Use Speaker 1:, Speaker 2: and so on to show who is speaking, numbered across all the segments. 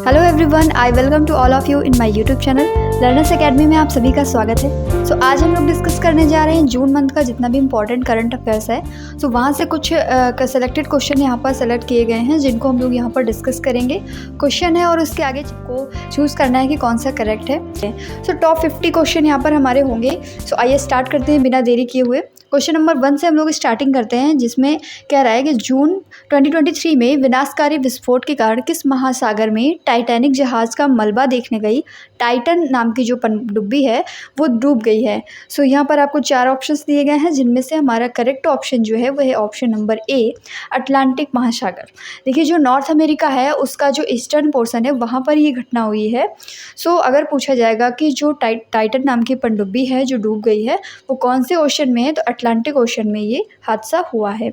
Speaker 1: Hello everyone, I welcome to all of you in my YouTube channel Learners Academy में आप सभी का स्वागत है। सो आज हम लोग डिस्कस करने जा रहे हैं जून मंथ का जितना भी इम्पोर्टेंट करंट अफेयर्स है। सो वहाँ से कुछ सेलेक्टेड क्वेश्चन यहाँ पर सेलेक्ट किए गए हैं जिनको हम लोग यहाँ पर डिस्कस करेंगे। क्वेश्चन है और उसके आगे को चूज़ करना है कि कौन सा करेक्ट है। सो टॉप 50 क्वेश्चन यहाँ पर हमारे होंगे। सो आइए स्टार्ट करते हैं बिना देरी किए हुए। क्वेश्चन नंबर 1 से हम लोग स्टार्टिंग करते हैं, जिसमें कह रहा है कि जून 2023 में विनाशकारी विस्फोट के कारण किस महासागर में टाइटैनिक जहाज़ का मलबा देखने गई टाइटन नाम की जो पनडुब्बी है वो डूब गई है। सो यहाँ पर आपको 4 ऑप्शंस दिए गए हैं, जिनमें से हमारा करेक्ट ऑप्शन जो है वह है ऑप्शन नंबर ए, अटलांटिक महासागर। देखिए, जो नॉर्थ अमेरिका है उसका जो ईस्टर्न पोर्शन है वहाँ पर ये घटना हुई है। सो अगर पूछा जाएगा कि जो टाइटन नाम की पनडुब्बी है जो डूब गई है वो कौन से ओशन में है, तो अटलांटिक ओशन में ये हादसा हुआ है।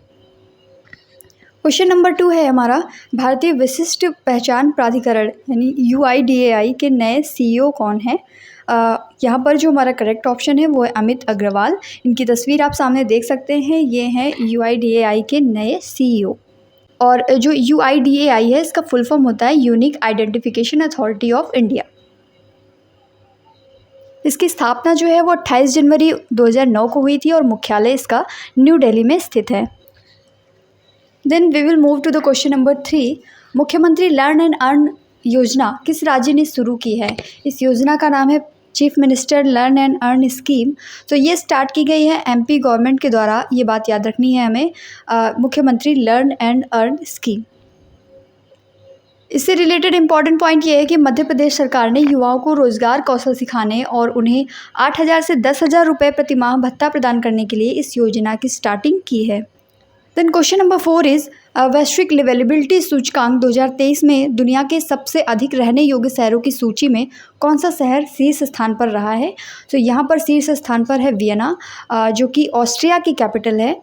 Speaker 1: क्वेश्चन नंबर 2 है हमारा, भारतीय विशिष्ट पहचान प्राधिकरण यानी UIDAI के नए CEO कौन है। यहाँ पर जो हमारा करेक्ट ऑप्शन है वो है अमित अग्रवाल। इनकी तस्वीर आप सामने देख सकते हैं, ये हैं UIDAI के नए CEO। और जो UIDAI है इसका फुल फॉर्म होता है unique identification authority of India. इसकी स्थापना जो है वो 28 जनवरी 2009 को हुई थी और मुख्यालय इसका न्यू दिल्ली में स्थित है। Then we will move to the question number 3। मुख्यमंत्री लर्न एंड अर्न योजना किस राज्य ने शुरू की है। इस योजना का नाम है chief minister learn and earn scheme. तो ये स्टार्ट की गई है MP गवर्नमेंट के द्वारा, ये बात याद रखनी है हमें। मुख्यमंत्री लर्न एंड अर्न स्कीम। इससे रिलेटेड इंपॉर्टेंट पॉइंट ये है कि मध्य प्रदेश सरकार ने युवाओं को रोजगार कौशल सिखाने और उन्हें 8,000 से 10,000 रुपये प्रति माह भत्ता प्रदान करने के लिए इस योजना की स्टार्टिंग की है। देन क्वेश्चन नंबर 4 इज़ वैश्विक लिवेबिलिटी सूचकांक 2023 में दुनिया के सबसे अधिक रहने योग्य शहरों की सूची में कौन सा शहर शीर्ष स्थान पर रहा है। तो यहाँ पर शीर्ष स्थान पर है वियना, जो कि ऑस्ट्रिया की कैपिटल है।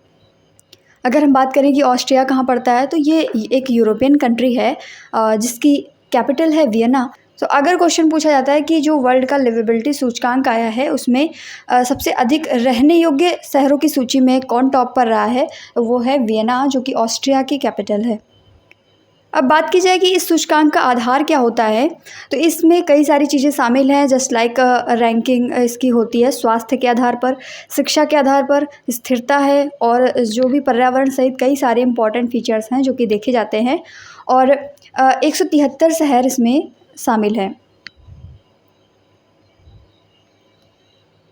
Speaker 1: अगर हम बात करें कि ऑस्ट्रिया कहाँ पड़ता है, तो ये एक यूरोपियन कंट्री है जिसकी कैपिटल है वियना। तो अगर क्वेश्चन पूछा जाता है कि जो वर्ल्ड का लिवेबिलिटी सूचकांक आया है उसमें सबसे अधिक रहने योग्य शहरों की सूची में कौन टॉप पर रहा है, वो है वियना, जो कि ऑस्ट्रिया की कैपिटल है। अब बात की जाए कि इस सूचकांक का आधार क्या होता है, तो इसमें कई सारी चीज़ें शामिल हैं। जस्ट लाइक रैंकिंग इसकी होती है स्वास्थ्य के आधार पर, शिक्षा के आधार पर, स्थिरता है और जो भी पर्यावरण सहित कई सारे इंपॉर्टेंट फीचर्स हैं जो कि देखे जाते हैं। और 173 शहर इसमें शामिल हैं।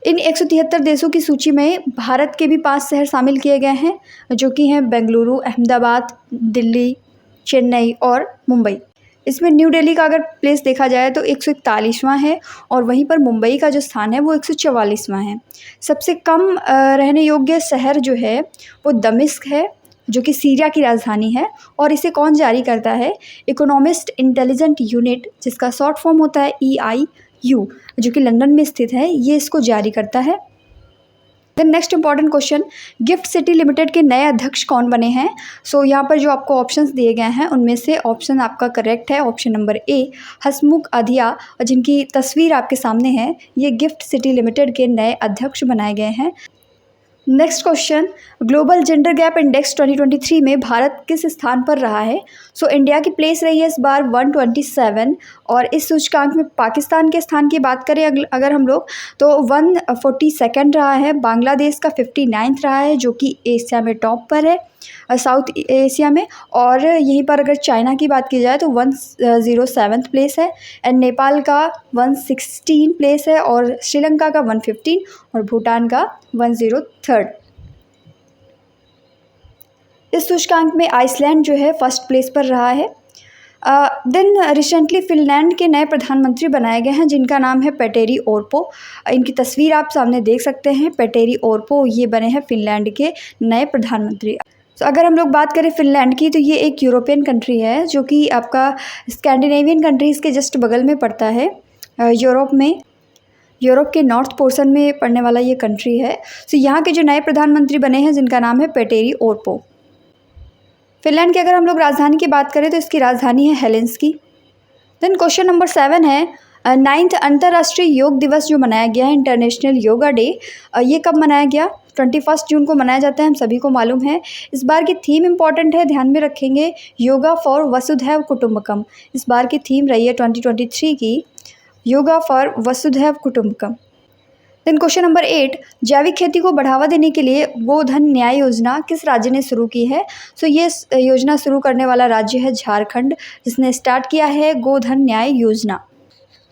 Speaker 1: इन 173 देशों की सूची में भारत के भी 5 शहर शामिल किए गए हैं, जो कि हैं बेंगलुरु, अहमदाबाद, दिल्ली, चेन्नई और मुंबई। इसमें न्यू दिल्ली का अगर प्लेस देखा जाए तो 141वां है और वहीं पर मुंबई का जो स्थान है वो 144वां है। सबसे कम रहने योग्य शहर जो है वो दमिश्क है, जो कि सीरिया की राजधानी है। और इसे कौन जारी करता है, इकोनॉमिस्ट इंटेलिजेंट यूनिट, जिसका शॉर्ट फॉर्म होता है EIU, जो कि लंदन में स्थित है, ये इसको जारी करता है। Then next important question, GIFT City Limited के नए अध्यक्ष कौन बने हैं। सो यहाँ पर जो आपको ऑप्शंस दिए गए हैं उनमें से ऑप्शन आपका करेक्ट है ऑप्शन नंबर ए, हसमुख अधिया, जिनकी तस्वीर आपके सामने है, ये गिफ्ट सिटी लिमिटेड के नए अध्यक्ष बनाए गए हैं। Next question, global gender gap index 2023 में भारत किस स्थान पर रहा है। सो इंडिया की प्लेस रही है इस बार 127 और इस सूचकांक में पाकिस्तान के स्थान की बात करें अगर हम लोग तो 142 रहा है। बांग्लादेश का 59 रहा है, जो कि एशिया में टॉप पर है, साउथ एशिया में। और यहीं पर अगर चाइना की बात की जाए तो 107 प्लेस है एंड नेपाल का 116 प्लेस है और श्रीलंका का 115 और भूटान का 103। इस सूचकांक में आइसलैंड जो है फर्स्ट प्लेस पर रहा है। देन रिसेंटली फिनलैंड के नए प्रधानमंत्री बनाए गए हैं, जिनका नाम है पेटेरी ओर्पो। इनकी तस्वीर आप सामने देख सकते हैं, पेटेरी ओर्पो ये बने हैं फिनलैंड के नए प्रधानमंत्री। तो अगर हम लोग बात करें फिनलैंड की, तो ये एक यूरोपियन कंट्री है जो कि आपका स्कैंडिनेवियन कंट्रीज़ के जस्ट बगल में पड़ता है। यूरोप के नॉर्थ पोर्शन में पड़ने वाला ये कंट्री है। सो यहाँ के जो नए प्रधानमंत्री बने हैं जिनका नाम है पेटेरी ओर्पो। फिनलैंड की अगर हम लोग राजधानी की बात करें तो इसकी राजधानी है हेलेंस्की। देन क्वेश्चन नंबर 7 है, 9th अंतर्राष्ट्रीय योग दिवस जो मनाया गया है, इंटरनेशनल योगा डे, ये कब मनाया गया? 21 जून को मनाया जाता है, हम सभी को मालूम है। इस बार की थीम इंपॉर्टेंट है, ध्यान में रखेंगे, योगा फॉर वसुधैव कुटुंबकम। इस बार की थीम रही है 2023 की, योगा फॉर वसुधैव कुटुंबकम। देन क्वेश्चन नंबर 8, जैविक खेती को बढ़ावा देने के लिए गोधन न्याय योजना किस राज्य ने शुरू की है? सो ये योजना शुरू करने वाला राज्य है झारखंड, जिसने स्टार्ट किया है गोधन न्याय योजना।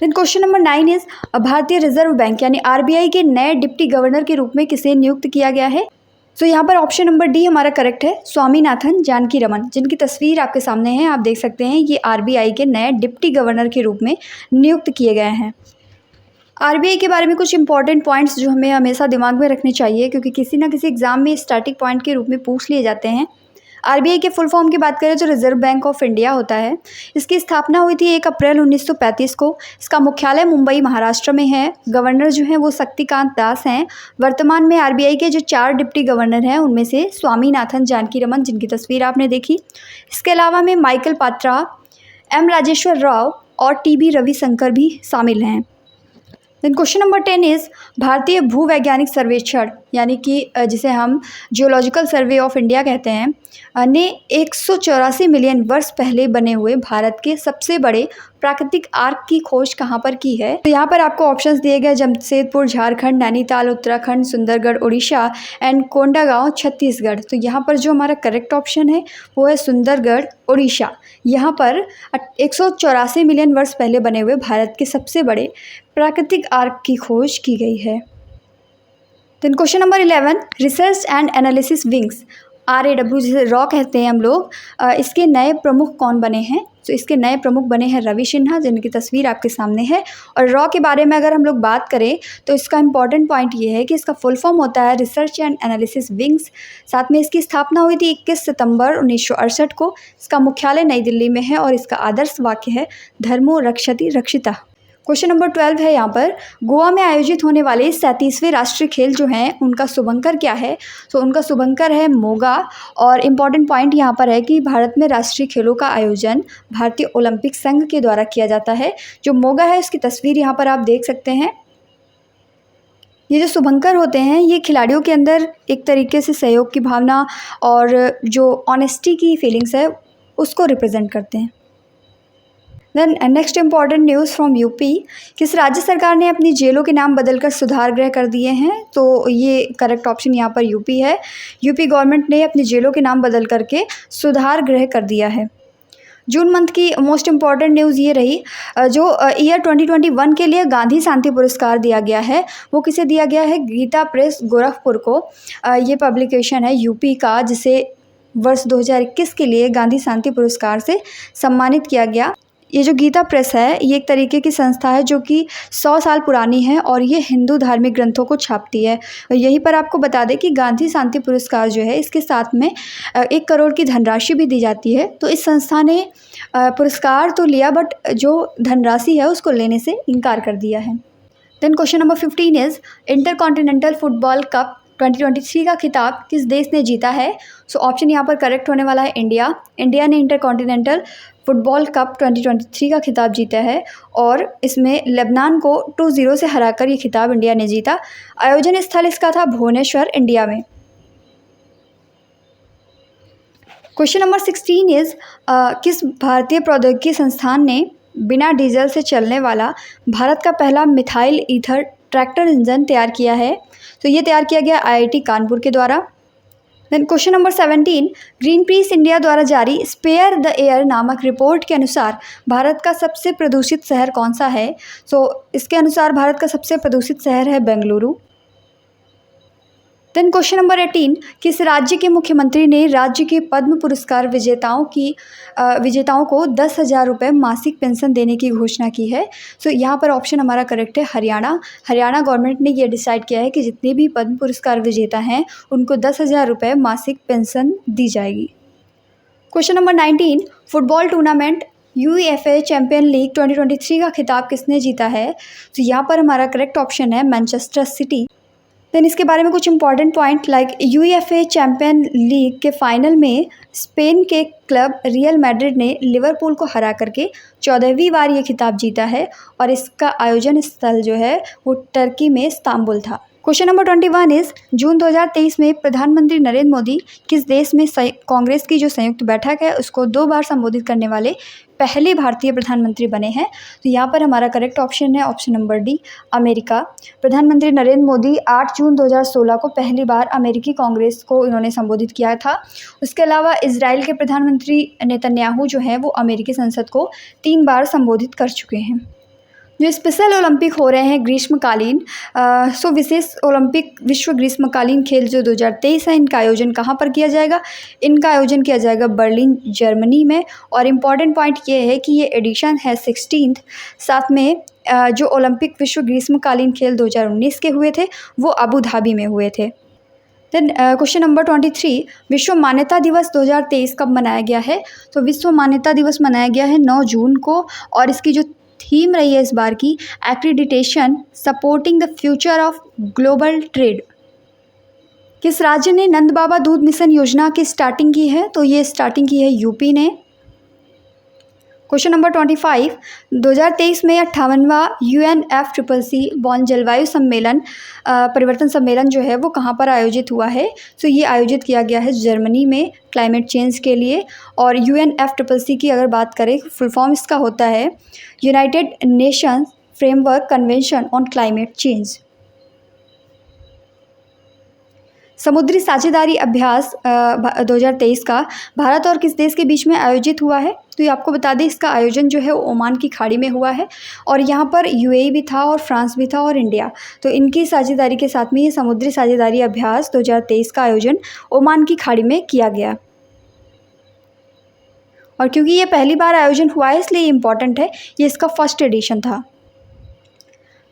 Speaker 1: देन क्वेश्चन नंबर 9 इज, भारतीय रिजर्व बैंक यानी आरबीआई के नए डिप्टी गवर्नर के रूप में किसे नियुक्त किया गया है? तो यहाँ पर ऑप्शन नंबर डी हमारा करेक्ट है, स्वामीनाथन जानकीरमन, जिनकी तस्वीर आपके सामने है, आप देख सकते हैं। ये आरबीआई के नए डिप्टी गवर्नर के रूप में नियुक्त किए गए हैं। आरबीआई के बारे में कुछ इंपॉर्टेंट पॉइंट्स जो हमें हमेशा दिमाग में रखने चाहिए, क्योंकि किसी ना किसी एग्जाम में स्टैटिक पॉइंट के रूप में पूछ लिए जाते हैं। आरबीआई के फुल फॉर्म की बात करें तो रिजर्व बैंक ऑफ इंडिया होता है। इसकी स्थापना हुई थी 1 अप्रैल 1935 को। इसका मुख्यालय मुंबई महाराष्ट्र में है। गवर्नर जो हैं वो शक्तिकांत दास हैं। वर्तमान में आरबीआई के जो 4 डिप्टी गवर्नर हैं उनमें से स्वामीनाथन जानकीरमन, जिनकी तस्वीर आपने देखी। इसके अलावा में माइकल पात्रा, एम राजेश्वर राव और टीबी रविशंकर भी शामिल हैं। देन क्वेश्चन नंबर 10 इज, भारतीय भूवैज्ञानिक सर्वेक्षण यानी कि जिसे हम जियोलॉजिकल सर्वे ऑफ इंडिया कहते हैं, ने 184 मिलियन वर्ष पहले बने हुए भारत के सबसे बड़े प्राकृतिक आर्क की खोज कहाँ पर की है? तो यहाँ पर आपको ऑप्शंस दिए गए, जमशेदपुर झारखंड, नैनीताल उत्तराखंड, सुंदरगढ़ उड़ीसा एंड कोंडागांव छत्तीसगढ़। तो यहाँ पर जो हमारा करेक्ट ऑप्शन है वो है सुंदरगढ़ उड़ीसा। यहाँ पर 184 मिलियन वर्ष पहले बने हुए भारत के सबसे बड़े प्राकृतिक आर्क की खोज की गई है। Then question number 11, research and analysis wings RAW जिसे रॉ कहते हैं हम लोग, इसके नए प्रमुख कौन बने हैं? तो इसके नए प्रमुख बने हैं रवि सिन्हा, जिनकी तस्वीर आपके सामने है। और रॉ के बारे में अगर हम लोग बात करें तो इसका इंपॉर्टेंट पॉइंट ये है कि इसका फुल फॉर्म होता है रिसर्च एंड एनालिसिस विंग्स। साथ में इसकी स्थापना हुई थी 21 सितंबर 1968 को। इसका मुख्यालय नई दिल्ली में है और इसका आदर्श वाक्य है धर्मो रक्षति रक्षिता। क्वेश्चन नंबर 12 है यहाँ पर, गोवा में आयोजित होने वाले 37वें राष्ट्रीय खेल जो हैं उनका शुभंकर क्या है? तो उनका शुभंकर है मोगा। और इम्पॉर्टेंट पॉइंट यहाँ पर है कि भारत में राष्ट्रीय खेलों का आयोजन भारतीय ओलंपिक संघ के द्वारा किया जाता है। जो मोगा है उसकी तस्वीर यहाँ पर आप देख सकते हैं। ये जो शुभंकर होते हैं ये खिलाड़ियों के अंदर एक तरीके से सहयोग की भावना और जो ऑनेस्टी की फीलिंग्स है उसको रिप्रेजेंट करते हैं। Then next important news from UP, किस राज्य सरकार ने अपनी जेलों के नाम बदलकर सुधार गृह कर दिए हैं? तो ये करेक्ट ऑप्शन यहाँ पर यूपी है। यूपी गवर्नमेंट ने अपनी जेलों के नाम बदल करके सुधार गृह कर दिया है। जून मंथ की मोस्ट इम्पॉर्टेंट न्यूज़ ये रही, जो ईयर 2021 के लिए गांधी शांति पुरस्कार दिया गया है वो किसे दिया गया है? गीता प्रेस गोरखपुर को। ये पब्लिकेशन है यूपी का, जिसे वर्ष 2021 के लिए गांधी शांति पुरस्कार से सम्मानित किया गया। ये जो गीता प्रेस है ये एक तरीके की संस्था है जो कि 100 साल पुरानी है और ये हिंदू धार्मिक ग्रंथों को छापती है। और यहीं पर आपको बता दें कि गांधी शांति पुरस्कार जो है इसके साथ में 1 करोड़ की धनराशि भी दी जाती है। तो इस संस्था ने पुरस्कार तो लिया बट जो धनराशि है उसको लेने से इनकार कर दिया है। Then question number 15 is, intercontinental football cup 2023 का खिताब किस देश ने जीता है? सो ऑप्शन यहाँ पर करेक्ट होने वाला है इंडिया। इंडिया ने इंटरकॉन्टिनेंटल फुटबॉल कप 2023 का खिताब जीता है और इसमें लेबनान को 2-0 से हराकर ये खिताब इंडिया ने जीता। आयोजन स्थल इसका था भुवनेश्वर, इंडिया में। क्वेश्चन नंबर 16 इज, किस भारतीय प्रौद्योगिकी संस्थान ने बिना डीजल से चलने वाला भारत का पहला मिथाइल ईथर ट्रैक्टर इंजन तैयार किया है? तो ये तैयार किया गया IIT कानपुर के द्वारा। Then question number 17, Greenpeace India द्वारा जारी स्पेयर द एयर नामक रिपोर्ट के अनुसार भारत का सबसे प्रदूषित शहर कौन सा है? तो इसके अनुसार भारत का सबसे प्रदूषित शहर है बेंगलुरु। देन क्वेश्चन नंबर 18, किस राज्य के मुख्यमंत्री ने राज्य के पद्म पुरस्कार विजेताओं को 10,000 रुपये मासिक पेंशन देने की घोषणा की है? सो यहाँ पर ऑप्शन हमारा करेक्ट है हरियाणा। हरियाणा गवर्नमेंट ने ये डिसाइड किया है कि जितने भी पद्म पुरस्कार विजेता हैं उनको 10,000 रुपये मासिक पेंशन दी जाएगी। Question number 19, football tournament UEFA champion league 2023 का खिताब किसने जीता है? तो यहाँ पर हमारा करेक्ट ऑप्शन है मैनचेस्टर सिटी। देन इसके बारे में कुछ important point like UEFA champion league के फाइनल में स्पेन के क्लब रियल मैड्रिड ने लिवरपूल को हरा करके 14वीं बार ये खिताब जीता है और इसका आयोजन स्थल जो है वो टर्की में इस्तांबुल था। क्वेश्चन नंबर 21 इज जून 2023 में प्रधानमंत्री नरेंद्र मोदी किस देश में कांग्रेस की जो संयुक्त बैठक है उसको 2 बार संबोधित करने वाले पहले भारतीय प्रधानमंत्री बने हैं। तो यहाँ पर हमारा करेक्ट ऑप्शन है ऑप्शन नंबर डी, अमेरिका। प्रधानमंत्री नरेंद्र मोदी 8 जून 2016 को पहली बार अमेरिकी कांग्रेस को इन्होंने संबोधित किया था। उसके अलावा इजराइल के प्रधानमंत्री नेतन्याहू जो हैं वो अमेरिकी संसद को 3 बार संबोधित कर चुके हैं। जो स्पेशल ओलंपिक हो रहे हैं ग्रीष्मकालीन विशेष ओलंपिक विश्व ग्रीष्मकालीन खेल जो 2023 है, इनका आयोजन कहाँ पर किया जाएगा? इनका आयोजन किया जाएगा बर्लिन जर्मनी में। और इम्पॉर्टेंट पॉइंट ये है कि ये एडिशन है 16th। साथ में जो ओलंपिक विश्व ग्रीष्मकालीन खेल 2019 के हुए थे वो अबू धाबी में हुए थे। देन क्वेश्चन नंबर 23, विश्व मान्यता दिवस 2023 कब मनाया गया है? तो विश्व मान्यता दिवस मनाया गया है 9 जून को और इसकी जो थीम रही है इस बार की accreditation supporting the future of global trade. किस राज्य ने नंद बाबा दूध मिशन योजना की स्टार्टिंग की है? तो ये स्टार्टिंग की है यूपी ने। क्वेश्चन नंबर 25, 2023 में 58वां UNFCCC बॉन जलवायु सम्मेलन परिवर्तन सम्मेलन जो है वो कहाँ पर आयोजित हुआ है? तो ये आयोजित किया गया है जर्मनी में क्लाइमेट चेंज के लिए। और UNFCCC की अगर बात करें फुल फॉर्म इसका होता है United Nations framework convention on climate change. समुद्री साझेदारी अभ्यास 2023 का भारत और किस देश के बीच में आयोजित हुआ है? तो ये आपको बता दें इसका आयोजन जो है वो ओमान की खाड़ी में हुआ है और यहाँ पर UAE भी था और फ्रांस भी था और इंडिया। तो इनकी साझेदारी के साथ में ये समुद्री साझेदारी अभ्यास 2023 का आयोजन ओमान की खाड़ी में किया गया। और क्योंकि ये पहली बार आयोजन हुआ है इसलिए इम्पॉर्टेंट है, ये इसका फर्स्ट एडिशन था।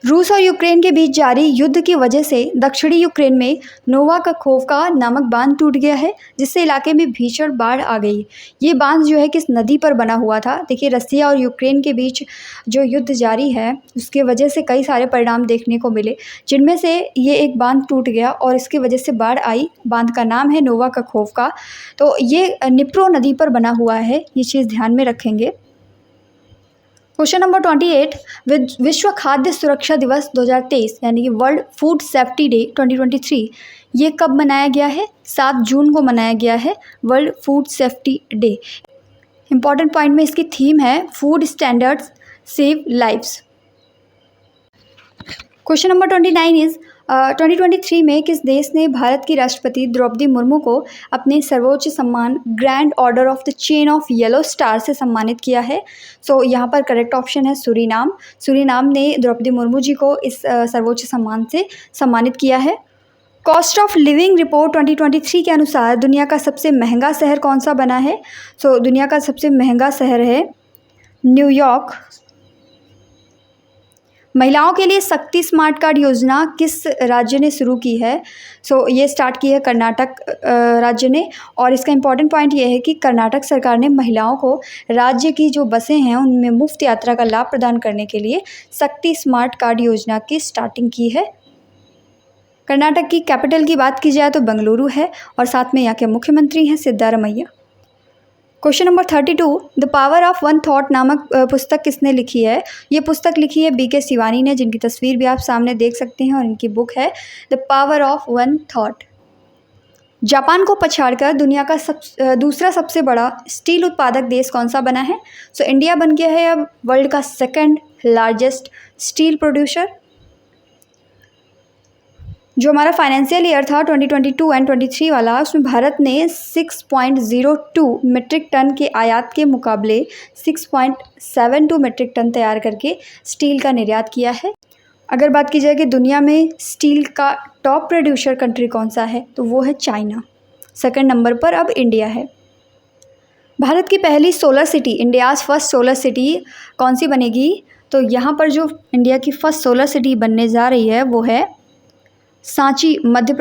Speaker 1: रूस और यूक्रेन के बीच जारी युद्ध की वजह से दक्षिणी यूक्रेन में नोवाकखोवका नामक बांध टूट गया है जिससे इलाके में भीषण बाढ़ आ गई। ये बांध जो है किस नदी पर बना हुआ था? देखिए रसिया और यूक्रेन के बीच जो युद्ध जारी है उसके वजह से कई सारे परिणाम देखने को मिले, जिनमें से ये एक बांध टूट गया और इसकी वजह से बाढ़ आई। बांध का नाम है नोवाकखोवका। तो ये निप्रो नदी पर बना हुआ है, ये चीज़ ध्यान में रखेंगे। क्वेश्चन नंबर 28, विश्व खाद्य सुरक्षा दिवस 2023 यानी कि वर्ल्ड फूड सेफ्टी डे 2023 ये कब मनाया गया है? 7 जून को मनाया गया है world food safety day. Important point में इसकी थीम है food standards save lives. Question number 29 is 2023 में किस देश ने भारत की राष्ट्रपति द्रौपदी मुर्मू को अपने सर्वोच्च सम्मान grand order of the chain of yellow star से सम्मानित किया है? सो यहाँ पर करेक्ट ऑप्शन है सूरीनाम। सूरीनाम ने द्रौपदी मुर्मू जी को इस सर्वोच्च सम्मान से सम्मानित किया है। कॉस्ट ऑफ लिविंग रिपोर्ट 2023 के अनुसार दुनिया का सबसे महंगा शहर कौन सा बना है? सो दुनिया का सबसे महंगा शहर है न्यूयॉर्क। महिलाओं के लिए शक्ति स्मार्ट कार्ड योजना किस राज्य ने शुरू की है? सो ये स्टार्ट की है कर्नाटक राज्य ने। और इसका इम्पॉर्टेंट पॉइंट ये है कि कर्नाटक सरकार ने महिलाओं को राज्य की जो बसें हैं उनमें मुफ्त यात्रा का लाभ प्रदान करने के लिए शक्ति स्मार्ट कार्ड योजना की स्टार्टिंग की है। कर्नाटक की कैपिटल की बात की जाए तो बेंगलुरु है और साथ में यहाँ के मुख्यमंत्री हैं Siddaramaiah. Question number 32, the power of one thought नामक पुस्तक किसने लिखी है? ये पुस्तक लिखी है BK शिवानी ने, जिनकी तस्वीर भी आप सामने देख सकते हैं और इनकी बुक है the power of one thought. Japan को पछाड़कर दुनिया का दूसरा सबसे बड़ा स्टील उत्पादक देश कौन सा बना है? सो इंडिया बन गया है अब वर्ल्ड का सेकंड लार्जेस्ट स्टील प्रोड्यूसर। जो हमारा फाइनेंशियल ईयर था 2022 एंड 23 वाला, उसमें भारत ने 6.02 मीट्रिक टन के आयात के मुकाबले 6.72 मीट्रिक टन तैयार करके स्टील का निर्यात किया है। अगर बात की जाए कि दुनिया में स्टील का टॉप प्रोड्यूसर कंट्री कौन सा है, तो वो है चाइना। सेकंड नंबर पर अब इंडिया है। भारत की पहली solar city, India's first solar city कौन सी बनेगी? तो यहाँ पर जो इंडिया की फर्स्ट सोलर सिटी बनने जा रही है वो है सांची, मध्य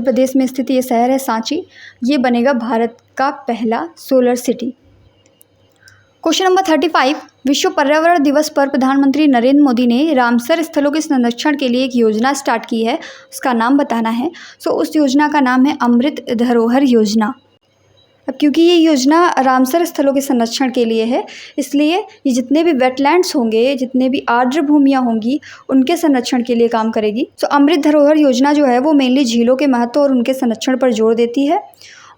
Speaker 1: प्रदेश में स्थित ये शहर है सांची। ये बनेगा भारत का पहला सोलर सिटी। क्वेश्चन नंबर 35, विश्व पर्यावरण दिवस पर प्रधानमंत्री नरेंद्र मोदी ने रामसर स्थलों के संरक्षण के लिए एक योजना स्टार्ट की है, उसका नाम बताना है। उस योजना का नाम है अमृत धरोहर योजना। अब क्योंकि ये योजना रामसर स्थलों के संरक्षण के लिए है, इसलिए ये जितने भी वेटलैंड्स होंगे, जितने भी आर्द्र भूमियाँ होंगी, उनके संरक्षण के लिए काम करेगी। अमृत धरोहर योजना जो है वो मेनली झीलों के महत्व और उनके संरक्षण पर जोर देती है।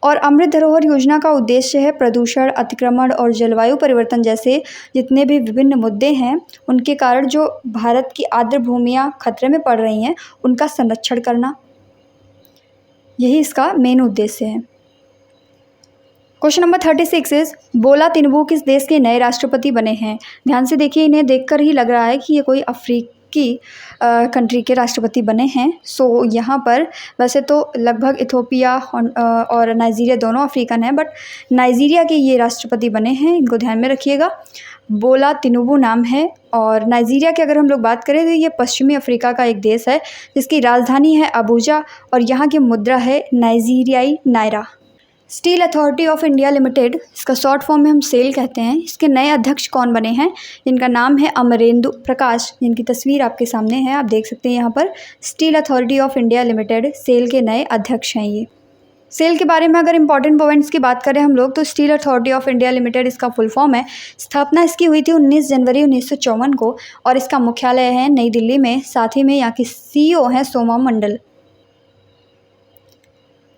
Speaker 1: और अमृत धरोहर योजना का उद्देश्य है प्रदूषण, अतिक्रमण और जलवायु परिवर्तन जैसे जितने भी विभिन्न मुद्दे हैं, उनके कारण जो भारत की आर्द्र भूमियाँ खतरे में पड़ रही हैं, उनका संरक्षण करना, यही इसका मेन उद्देश्य है। क्वेश्चन नंबर 36 इज बोला तिनुबू किस देश के नए राष्ट्रपति बने हैं? ध्यान से देखिए, इन्हें देखकर ही लग रहा है कि ये कोई अफ्रीकी कंट्री के राष्ट्रपति बने हैं। यहाँ पर वैसे तो लगभग इथोपिया और नाइजीरिया दोनों अफ्रीकन हैं, बट नाइजीरिया के ये राष्ट्रपति बने हैं, इनको ध्यान में रखिएगा। बोला तिनुबू नाम है। और नाइजीरिया की अगर हम लोग बात करें तो ये पश्चिमी अफ्रीका का एक देश है जिसकी राजधानी है अबूजा और यहाँ की मुद्रा है नाइजीरियाई naira. Steel Authority of India Limited, इसका शॉर्ट फॉर्म में हम सेल कहते हैं, इसके नए अध्यक्ष कौन बने हैं? इनका नाम है अमरेंदु प्रकाश, जिनकी तस्वीर आपके सामने है, आप देख सकते हैं यहाँ पर। Steel Authority of India Limited SAIL के नए अध्यक्ष हैं ये। सेल के बारे में अगर इंपॉर्टेंट पॉइंट्स की बात करें हम लोग तो steel Authority of India Limited इसका फुल फॉर्म है। स्थापना इसकी हुई थी 19 जनवरी 1954 को और इसका मुख्यालय है नई दिल्ली में। साथ ही में यहाँ की CEO हैं सोमा मंडल।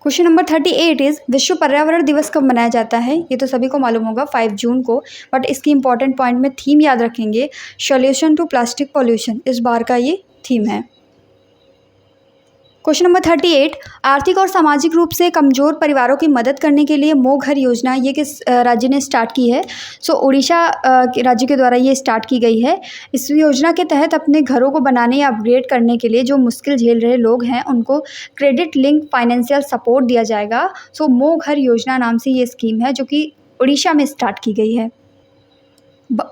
Speaker 1: क्वेश्चन नंबर 38 इज विश्व पर्यावरण दिवस कब मनाया जाता है? ये तो सभी को मालूम होगा 5 जून को, बट इसकी इंपॉर्टेंट पॉइंट में थीम याद रखेंगे, सॉल्यूशन टू प्लास्टिक पॉल्यूशन, इस बार का ये थीम है। क्वेश्चन नंबर 38, आर्थिक और सामाजिक रूप से कमज़ोर परिवारों की मदद करने के लिए मो घर योजना ये किस राज्य ने स्टार्ट की है? उड़ीसा राज्य के द्वारा ये स्टार्ट की गई है। इस योजना के तहत अपने घरों को बनाने या अपग्रेड करने के लिए जो मुश्किल झेल रहे लोग हैं उनको क्रेडिट लिंक फाइनेंशियल सपोर्ट दिया जाएगा। मो घर योजना नाम से ये स्कीम है जो कि उड़ीसा में स्टार्ट की गई है।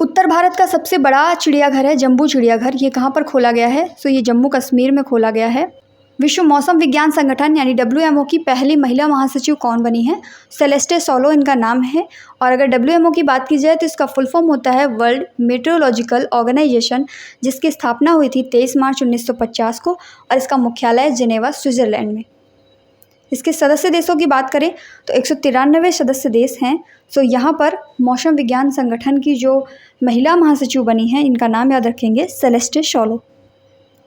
Speaker 1: उत्तर भारत का सबसे बड़ा चिड़ियाघर है जम्बू चिड़ियाघर, ये कहाँ पर खोला गया है? ये जम्मू कश्मीर में खोला गया है। विश्व मौसम विज्ञान संगठन यानी WMO की पहली महिला महासचिव कौन बनी है? सेलेस्टे सोलो इनका नाम है। और अगर WMO की बात की जाए तो इसका फुल फॉर्म होता है वर्ल्ड मेट्रोलॉजिकल ऑर्गेनाइजेशन, जिसकी स्थापना हुई थी 23 मार्च 1950 को और इसका मुख्यालय जिनेवा स्विट्ज़रलैंड में। इसके सदस्य देशों की बात करें तो 193 सदस्य देश हैं। यहाँ पर मौसम विज्ञान संगठन की जो महिला महासचिव बनी हैं इनका नाम याद रखेंगे सेलेस्टे सोलो।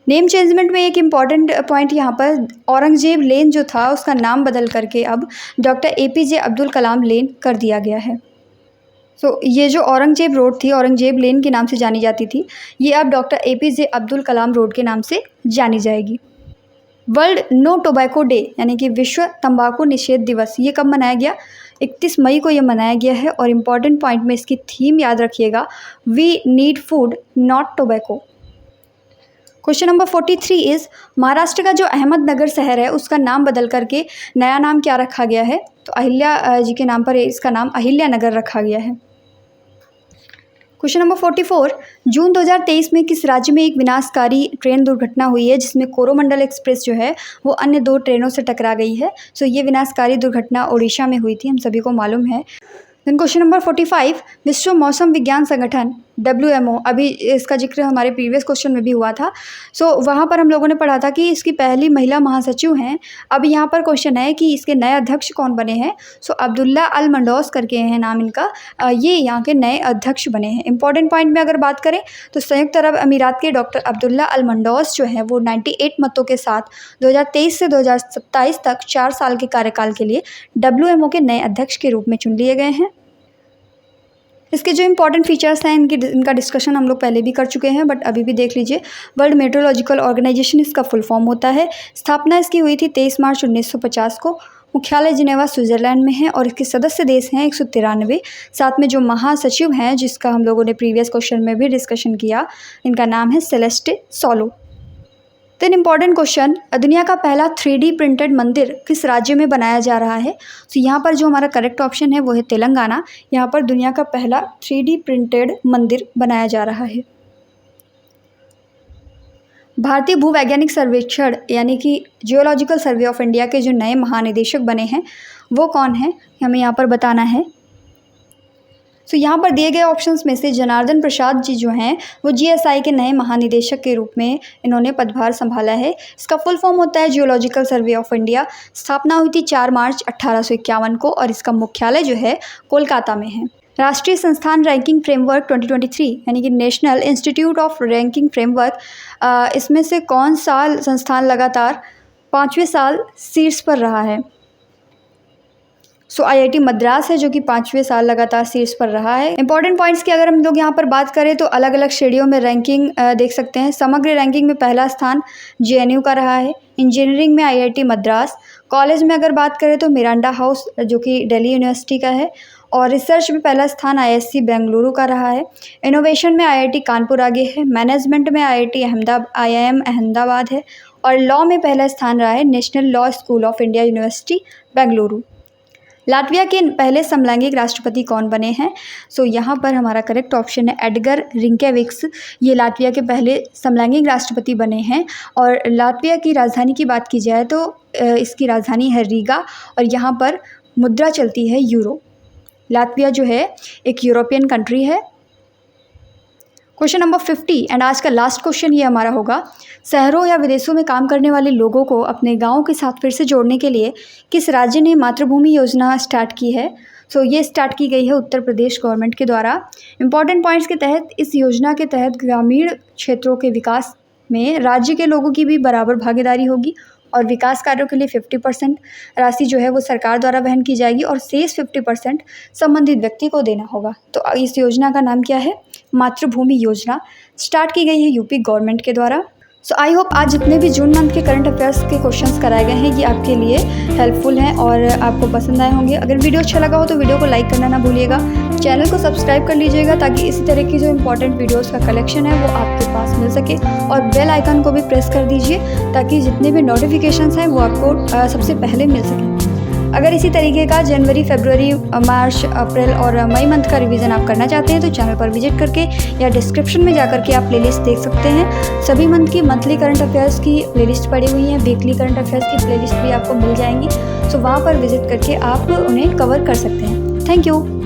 Speaker 1: नेम चेंजमेंट में एक इम्पॉर्टेंट पॉइंट यहाँ पर औरंगजेब लेन जो था उसका नाम बदल करके अब डॉक्टर APJ अब्दुल कलाम लेन कर दिया गया है। ये जो औरंगजेब रोड थी, औरंगजेब लेन के नाम से जानी जाती थी, ये अब doctor APJ Abdul Kalam road के नाम से जानी जाएगी। वर्ल्ड नो टोबैको डे यानी कि विश्व तंबाकू निषेध दिवस ये कब मनाया गया? 31 मई को ये मनाया गया है। और इम्पॉर्टेंट पॉइंट में इसकी थीम याद रखिएगा, we need food not tobacco. Question number 43 is Maharashtra का जो अहमदनगर शहर है उसका नाम बदल करके नया नाम क्या रखा गया है? अहिल्या जी के नाम पर इसका नाम अहिल्या नगर रखा गया है। क्वेश्चन नंबर 44, जून 2023 में किस राज्य में एक विनाशकारी ट्रेन दुर्घटना हुई है जिसमें कोरोमंडल एक्सप्रेस जो है वो अन्य 2 ट्रेनों से टकरा गई है? ये विनाशकारी दुर्घटना उड़ीसा में हुई थी, हम सभी को मालूम है। देन क्वेश्चन नंबर 45, विश्व मौसम विज्ञान संगठन WMO, अभी इसका जिक्र हमारे प्रीवियस क्वेश्चन में भी हुआ था। वहाँ पर हम लोगों ने पढ़ा था कि इसकी पहली महिला महासचिव हैं। अब यहाँ पर क्वेश्चन है कि इसके नए अध्यक्ष कौन बने हैं? अब्दुल्ला अल मंडौस करके हैं नाम इनका, ये यहाँ के नए अध्यक्ष बने हैं। इंपॉर्टेंट पॉइंट में अगर बात करें तो संयुक्त अरब अमीरात के डॉक्टर अब्दुल्ला अल मंडौस जो है वो 98 मतों के साथ 2023 से 2027 तक 4 साल के कार्यकाल के लिए WMO के नए अध्यक्ष के रूप में चुन लिए गए हैं। इसके जो इंपॉर्टेंट फीचर्स हैं इनका डिस्कशन हम लोग पहले भी कर चुके हैं, बट अभी भी देख लीजिए। वर्ल्ड मेट्रोलॉजिकल ऑर्गेनाइजेशन इसका फुल फॉर्म होता है। स्थापना इसकी हुई थी 23 मार्च 1950 को। मुख्यालय जिनेवा स्विट्ज़रलैंड में है और इसके सदस्य देश हैं 193। साथ में जो महासचिव हैं जिसका हम लोगों ने प्रीवियस क्वेश्चन में भी डिस्कशन किया, इनका नाम है Celeste Solo. Then important question, दुनिया का पहला 3D प्रिंटेड मंदिर किस राज्य में बनाया जा रहा है? यहाँ पर जो हमारा करेक्ट ऑप्शन है वो है तेलंगाना। यहाँ पर दुनिया का पहला 3D प्रिंटेड मंदिर बनाया जा रहा है। भारतीय भूवैज्ञानिक सर्वेक्षण यानी कि जियोलॉजिकल सर्वे ऑफ इंडिया के जो नए महानिदेशक बने हैं वो कौन हैं, हमें यहाँ पर बताना है। सो यहाँ पर दिए गए ऑप्शंस में से जनार्दन प्रसाद जी जो हैं वो जीएसआई के नए महानिदेशक के रूप में इन्होंने पदभार संभाला है। इसका फुल फॉर्म होता है जियोलॉजिकल सर्वे ऑफ इंडिया। स्थापना हुई थी 4 मार्च 1851 को और इसका मुख्यालय जो है कोलकाता में है। राष्ट्रीय संस्थान रैंकिंग फ्रेमवर्क 2023 यानी कि national institute of ranking framework, इसमें से कौन सा संस्थान लगातार 5वें साल शीर्ष पर रहा है? सो आईआईटी मद्रास है जो कि 5वें साल लगातार शीर्ष पर रहा है। इंपॉर्टेंट पॉइंट्स की अगर हम लोग यहाँ पर बात करें तो अलग अलग श्रेणियों में रैंकिंग देख सकते हैं। समग्र रैंकिंग में पहला स्थान जेएनयू का रहा है। इंजीनियरिंग में आईआईटी मद्रास। कॉलेज में अगर बात करें तो मिरांडा हाउस जो कि दिल्ली यूनिवर्सिटी का है। और रिसर्च में पहला स्थान आईएससी बेंगलुरु का रहा है। इनोवेशन में आईआईटी कानपुर आगे है। मैनेजमेंट में आईआईएम अहमदाबाद है। और लॉ में पहला स्थान रहा है national law school of India university Bengaluru. Latvia के पहले समलैंगिक राष्ट्रपति कौन बने हैं? सो यहाँ पर हमारा करेक्ट ऑप्शन है एडगर रिंकेविक्स। ये लातविया के पहले समलैंगिक राष्ट्रपति बने हैं। और लातविया की राजधानी की बात की जाए तो इसकी राजधानी है रीगा और यहाँ पर मुद्रा चलती है यूरो। लातविया जो है एक यूरोपियन कंट्री है। क्वेश्चन नंबर 50 एंड आज का लास्ट क्वेश्चन ये हमारा होगा, शहरों या विदेशों में काम करने वाले लोगों को अपने गाँव के साथ फिर से जोड़ने के लिए किस राज्य ने मातृभूमि योजना स्टार्ट की है? सो ये स्टार्ट की गई है उत्तर प्रदेश गवर्नमेंट के द्वारा। इंपॉर्टेंट पॉइंट्स के तहत इस योजना के तहत ग्रामीण क्षेत्रों के विकास में राज्य के लोगों की भी बराबर भागीदारी होगी और विकास कार्यों के लिए 50% राशि जो है वो सरकार द्वारा वहन की जाएगी और शेष 50% संबंधित व्यक्ति को देना होगा। तो इस योजना का नाम क्या है? मातृभूमि योजना। स्टार्ट की गई है यूपी गवर्नमेंट के द्वारा। सो आई होप आज जितने भी जून मंथ के करंट अफेयर्स के क्वेश्चंस कराए गए हैं ये आपके लिए हेल्पफुल हैं और आपको पसंद आए होंगे। अगर वीडियो अच्छा लगा हो तो वीडियो को लाइक करना ना भूलिएगा। चैनल को सब्सक्राइब कर लीजिएगा ताकि इसी तरह की जो इंपॉर्टेंट वीडियोस का कलेक्शन है वो आपके पास मिल सके। और बेल आइकन को भी प्रेस कर दीजिए ताकि जितने भी नोटिफिकेशंस हैं वो आपको सबसे पहले मिल सकें। अगर इसी तरीके का जनवरी, फरवरी, मार्च, अप्रैल और मई मंथ का रिवीजन आप करना चाहते हैं तो चैनल पर विजिट करके या डिस्क्रिप्शन में जाकर के आप प्लेलिस्ट देख सकते हैं। सभी मंथ की मंथली करंट अफेयर्स की प्लेलिस्ट पड़ी हुई है। वीकली करंट अफेयर्स की प्लेलिस्ट भी आपको मिल जाएंगी। सो वहाँ पर विजिट करके आप उन्हें कवर कर सकते हैं। Thank you.